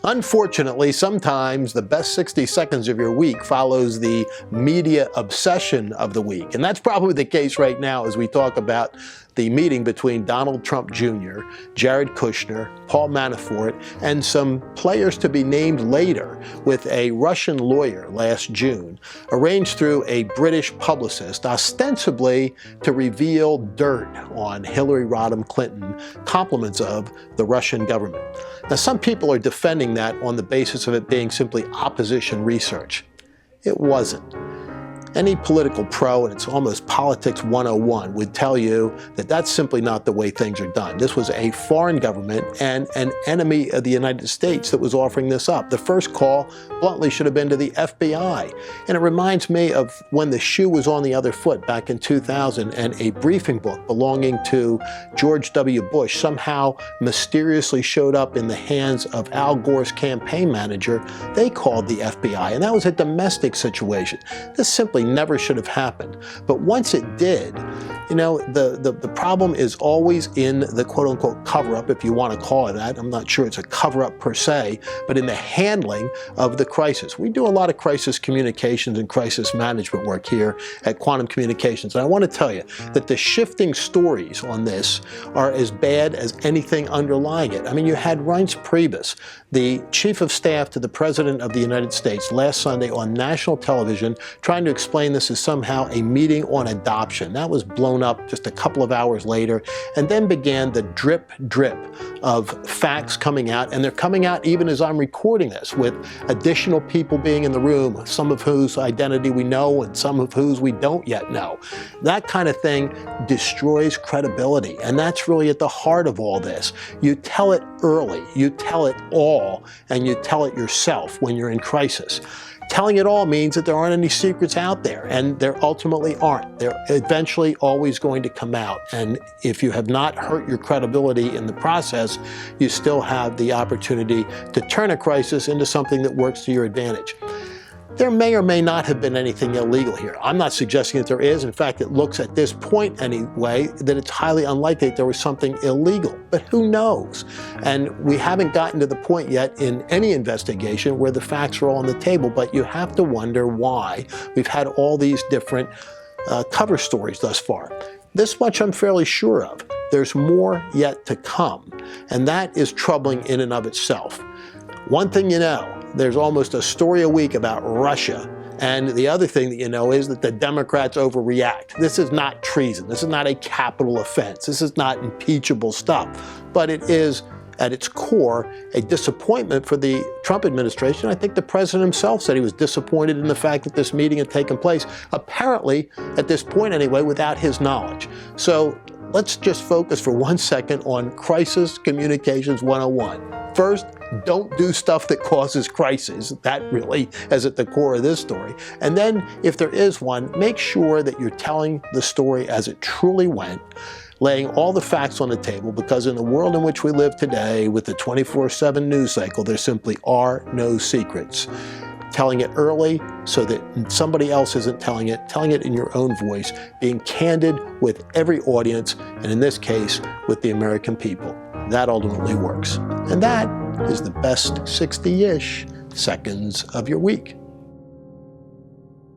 Unfortunately, sometimes the best 60 seconds of your week follows the media obsession of the week. And that's probably the case right now as we talk about the meeting between Donald Trump Jr., Jared Kushner, Paul Manafort, and some players to be named later with a Russian lawyer last June, arranged through a British publicist, ostensibly to reveal dirt on Hillary Rodham Clinton, compliments of the Russian government. Now, some people are defending that on the basis of it being simply opposition research. It wasn't. Any political pro, and it's almost politics 101, would tell you that that's simply not the way things are done. This was a foreign government and an enemy of the United States that was offering this up. The first call, bluntly, should have been to the FBI. And it reminds me of when the shoe was on the other foot back in 2000 and a briefing book belonging to George W. Bush somehow mysteriously showed up in the hands of Al Gore's campaign manager. They called the FBI, and that was a domestic situation. This simply never should have happened. But once it did, you know, the problem is always in the quote-unquote cover-up, if you want to call it that. I'm not sure it's a cover-up per se, but in the handling of the crisis. We do a lot of crisis communications and crisis management work here at Quantum Communications. And I want to tell you that the shifting stories on this are as bad as anything underlying it. I mean, you had Reince Priebus, the chief of staff to the President of the United States, last Sunday on national television trying to explain this as somehow a meeting on adoption. That was blown up just a couple of hours later, and then began the drip of facts coming out, and they're coming out even as I'm recording this, with additional people being in the room, some of whose identity we know and some of whose we don't yet know. That kind of thing destroys credibility, and that's really at the heart of all this. You tell it early, you tell it all, and you tell it yourself when you're in crisis. Telling it all means that there aren't any secrets out there, and there ultimately aren't. They're eventually always going to come out, and if you have not hurt your credibility in the process, you still have the opportunity to turn a crisis into something that works to your advantage. There may or may not have been anything illegal here. I'm not suggesting that there is. In fact, it looks at this point anyway that it's highly unlikely that there was something illegal. But who knows? And we haven't gotten to the point yet in any investigation where the facts are all on the table, but you have to wonder why we've had all these different cover stories thus far. This much I'm fairly sure of. There's more yet to come, and that is troubling in and of itself. One thing you know, there's almost a story a week about Russia. And the other thing that you know is that the Democrats overreact. This is not treason. This is not a capital offense. This is not impeachable stuff. But it is, at its core, a disappointment for the Trump administration. I think the president himself said he was disappointed in the fact that this meeting had taken place, apparently, at this point anyway, without his knowledge. So let's just focus for 1 second on Crisis Communications 101. First, don't do stuff that causes crisis. That really is at the core of this story. And then, if there is one, make sure that you're telling the story as it truly went, laying all the facts on the table, because in the world in which we live today, with the 24/7 news cycle, there simply are no secrets. Telling it early so that somebody else isn't telling it in your own voice, being candid with every audience, and in this case, with the American people. That ultimately works. And that is the best 60-ish seconds of your week.